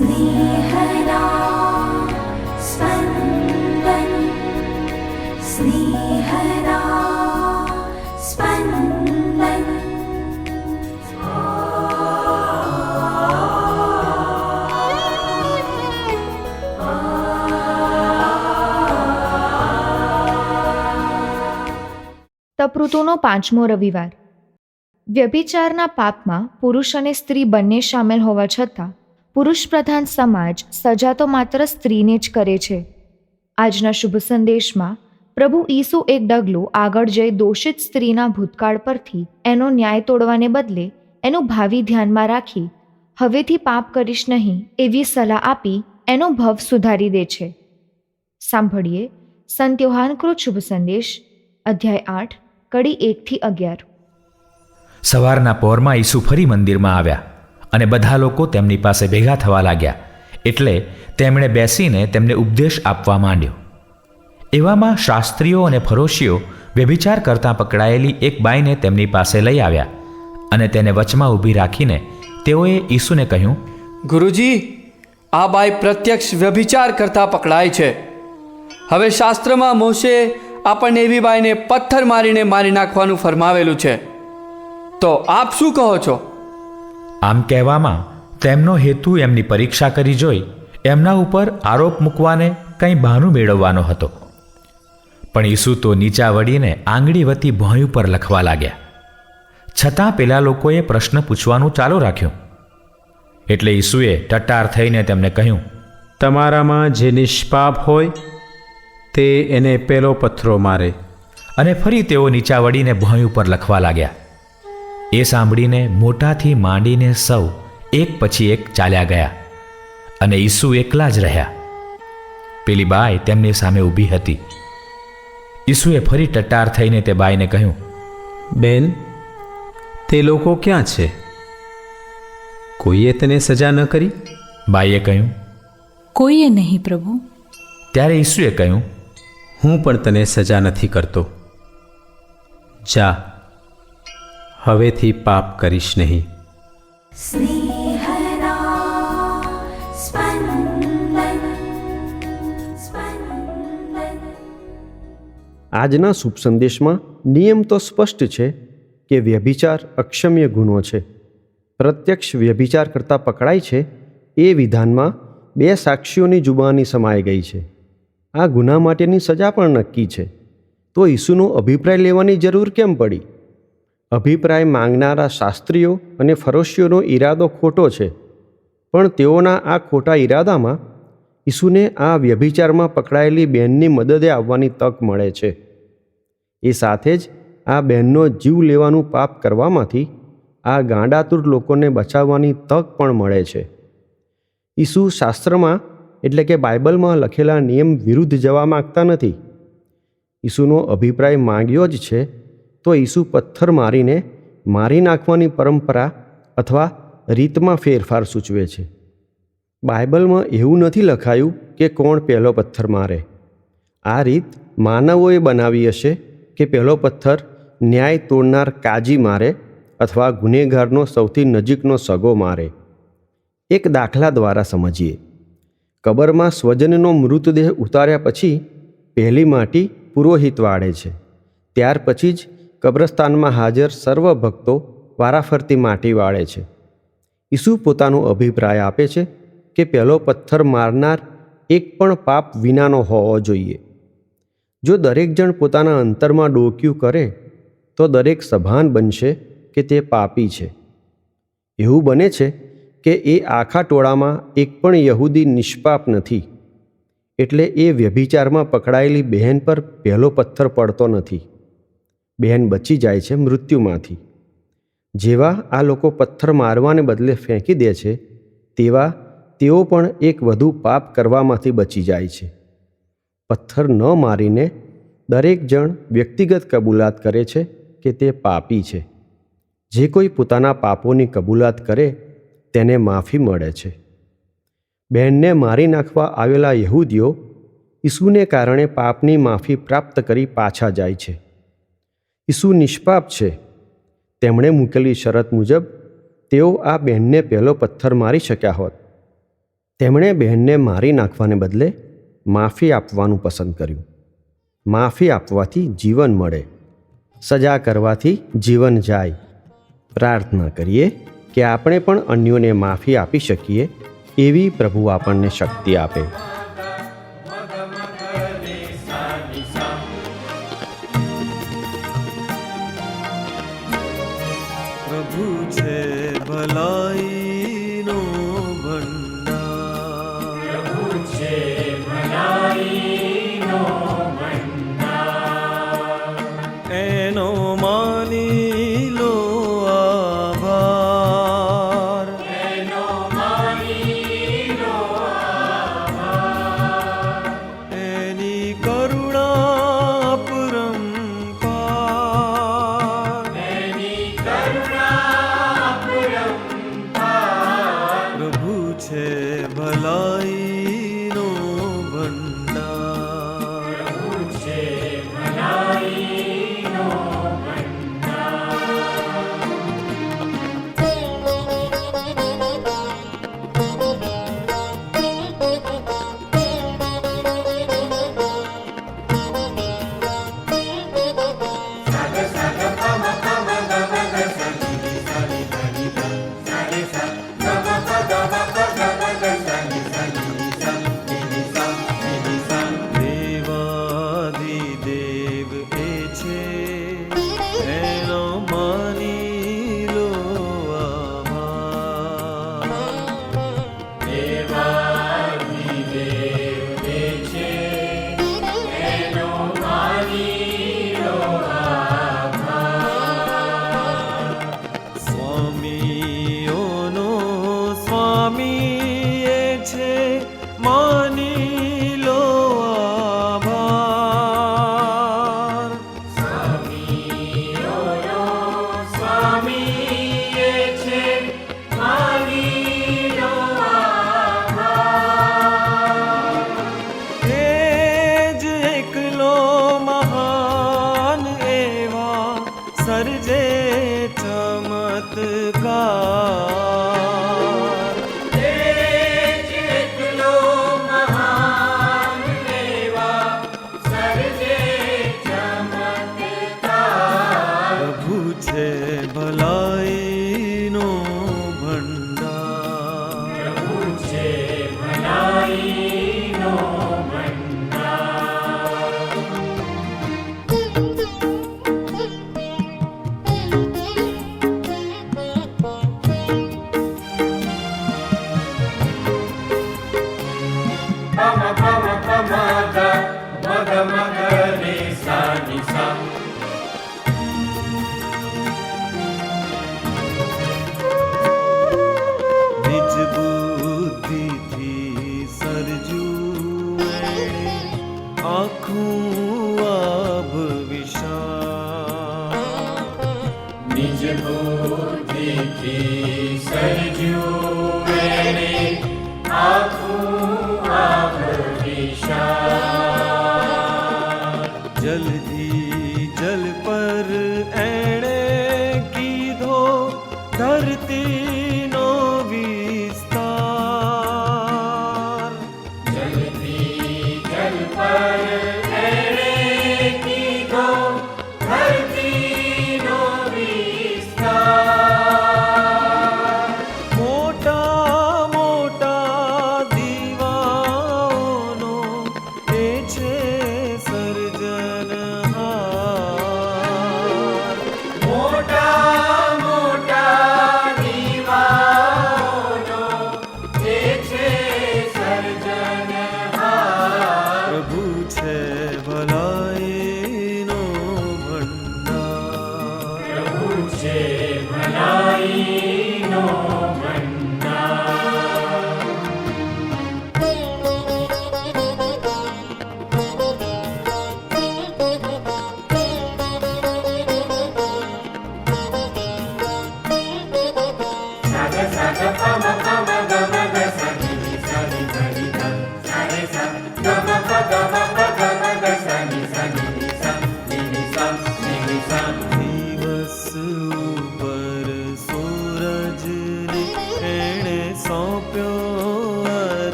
स्नेहदा स्पन्दन स्नेहदा स्पन्दन। તપઋતુનો 5મો રવિવાર. વ્યભિચારના પાપમાં પુરુષ અને સ્ત્રી બંને સામેલ હોવા છતાં પુરુષ પ્રધાન સમાજ સજા તો માત્ર સ્ત્રીને જ કરે છે. આજના શુભ સંદેશમાં પ્રભુ ઈસુ એક ડગલું આગળ જઈ દોષિત સ્ત્રીના ભૂતકાળ પરથી એનો ન્યાય તોડવાને બદલે એનું ભાવિ ધ્યાનમાં રાખી હવેથી પાપ કરીશ નહીં એવી સલાહ આપી એનો ભવ સુધારી દે છે. સાંભળીએ સંત યોહાનકૃત શુભ સંદેશ, અધ્યાય 8, કડી 1-11. સવારના પહોરમાં ઈસુ ફરી મંદિરમાં આવ્યા અને બધા લોકો તેમની પાસે ભેગા થવા લાગ્યા. એટલે તેમણે બેસીને તેમને ઉપદેશ આપવા માંડ્યો. એવામાં શાસ્ત્રીઓ અને ફરોશીઓ વ્યભિચાર કરતાં પકડાયેલી એક બાઈને તેમની પાસે લઈ આવ્યા અને તેને વચમાં ઊભી રાખીને તેઓએ ઈસુને કહ્યું, ગુરુજી, આ બાઈ પ્રત્યક્ષ વ્યભિચાર કરતાં પકડાય છે. હવે શાસ્ત્રમાં મોશે આપણને એવી બાઈને પથ્થર મારીને મારી નાખવાનું ફરમાવેલું છે, તો આપ શું કહો છો? આમ કહેવામાં તેમનો હેતુ એમની પરીક્ષા કરી જોઈ એમના ઉપર આરોપ મૂકવાને કંઈ બહાનું મેળવવાનો હતો. પણ ઈસુ તો નીચા વળીને આંગળી વતી ભોંય ઉપર લખવા લાગ્યા. છતાં પેલા લોકોએ પ્રશ્ન પૂછવાનું ચાલુ રાખ્યું. એટલે ઈસુએ ટટ્ટાર થઈને તેમને કહ્યું, તમારામાં જે નિષ્પાપ હોય તે એને પેલો પથ્થરો મારે. અને ફરી તેઓ નીચા વળીને ભોંય ઉપર લખવા લાગ્યા. એ સાંભળીને મોટાથી માંડીને સૌ એક પછી એક ચાલ્યા ગયા અને ઈસુ એકલા જ રહ્યા. પેલી બાઈ તેમની સામે ઊભી હતી. ઈસુએ ફરી ટટ્ટાર થઈને તે બાઈને કહ્યું, બેન, તે લોકો ક્યાં છે? કોઈએ તને સજા ન કરી? બાઈએ કહ્યું, કોઈએ નહીં પ્રભુ. ત્યારે ઈસુએ કહ્યું, હું પણ તને સજા નથી કરતો. જા, હવેથી પાપ કરીશ નહીં. स्नेहदा स्पन्दन स्पन्दन। આજના શુભ સંદેશમાં નિયમ તો સ્પષ્ટ છે કે વ્યભિચાર અક્ષમ્ય ગુનો છે. પ્રત્યક્ષ વ્યભિચાર કરતાં પકડાય છે એ વિધાનમાં 2 સાક્ષીઓની જુબાની સમાઈ ગઈ છે. આ ગુના માટેની સજા પણ નક્કી છે. તો ઈસુનો અભિપ્રાય લેવાની જરૂર કેમ પડી? અભિપ્રાય માંગનારા શાસ્ત્રીઓ અને ફરોશીઓનો ઈરાદો ખોટો છે, પણ તેઓના આ ખોટા ઈરાદામાં ઈસુને આ વ્યભિચારમાં પકડાયેલી બહેનની મદદે આવવાની તક મળે છે. એ સાથે જ આ બહેનનો જીવ લેવાનું પાપ કરવામાંથી આ ગાંડાતુર લોકોને બચાવવાની તક પણ મળે છે. ઈસુ શાસ્ત્રમાં એટલે કે બાઇબલમાં લખેલા નિયમ વિરુદ્ધ જવા માગતા નથી. ઈસુનો અભિપ્રાય માંગ્યો જ છે તો ઈસુ પથ્થર મારીને મારી નાખવાની પરંપરા અથવા રીતમાં ફેરફાર સૂચવે છે. બાઇબલમાં એવું નથી લખાયું કે કોણ પહેલો પથ્થર મારે. આ રીત માનવોએ બનાવી હશે કે પહેલો પથ્થર ન્યાય તોડનાર કાજી મારે અથવા ગુનેગારનો સૌથી નજીકનો સગો મારે. એક દાખલા દ્વારા સમજીએ. કબરમાં સ્વજનનો મૃતદેહ ઉતાર્યા પછી પહેલી માટી પુરોહિત વાળે છે. ત્યાર પછી જ કબ્રસ્તાનમાં હાજર સર્વ ભક્તો વારાફરતી માટી વાળે છે. ઈસુ પોતાનો અભિપ્રાય આપે છે કે પહેલો પથ્થર મારનાર એક પણ પાપ વિનાનો હોવો જોઈએ. જો દરેક જણ પોતાના અંતરમાં ડોક્યું કરે તો દરેક સભાન બનશે કે તે પાપી છે. એવું બને છે કે એ આખા ટોળામાં એક પણ યહૂદી નિષ્પાપ નથી, એટલે એ વ્યભિચારમાં પકડાયેલી બહેન પર પહેલો પથ્થર પડતો નથી. બહેન બચી જાય છે મૃત્યુમાંથી. જેવા આ લોકો પથ્થર મારવાને બદલે ફેંકી દે છે, તેવા તેઓ પણ એક વધુ પાપ કરવામાંથી બચી જાય છે. પથ્થર ન મારીને દરેક જણ વ્યક્તિગત કબૂલાત કરે છે કે તે પાપી છે. જે કોઈ પોતાના પાપોની કબૂલાત કરે તેને માફી મળે છે. બહેનને મારી નાખવા આવેલા યહૂદીઓ ઈસુને કારણે પાપની માફી પ્રાપ્ત કરી પાછા જાય છે. ઈસુ નિષ્પાપ છે. તેમણે મૂકેલી શરત મુજબ તેઓ આ બહેનને પહેલો પથ્થર મારી શક્યા હોત. તેમણે બહેનને મારી નાખવાને બદલે માફી આપવાનું પસંદ કર્યું. માફી આપવાથી જીવન મળે, સજા કરવાથી જીવન જાય. પ્રાર્થના કરીએ કે આપણે પણ અન્યોને માફી આપી શકીએ એવી પ્રભુ આપણને શક્તિ આપે. પ્રભુ છે ભલાઈનો ભંડાર. પ્રભુ છે ભલાઈનો ભંડાર. એનો માની લો આભાર. એનો માની લો આભાર. એની કરુણા પરંપાર. એની કરુણા પરંપાર. પ્રભુ છે ભલાઈનો ભંડાર. પ્રભુ છે ભલાઈનો ભંડાર.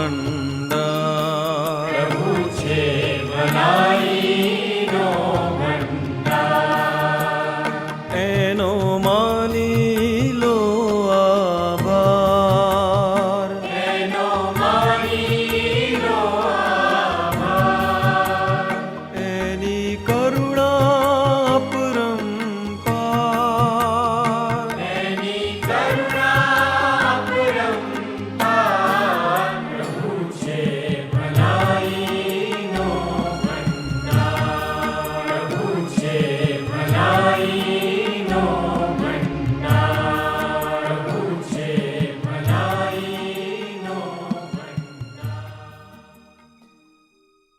જીવન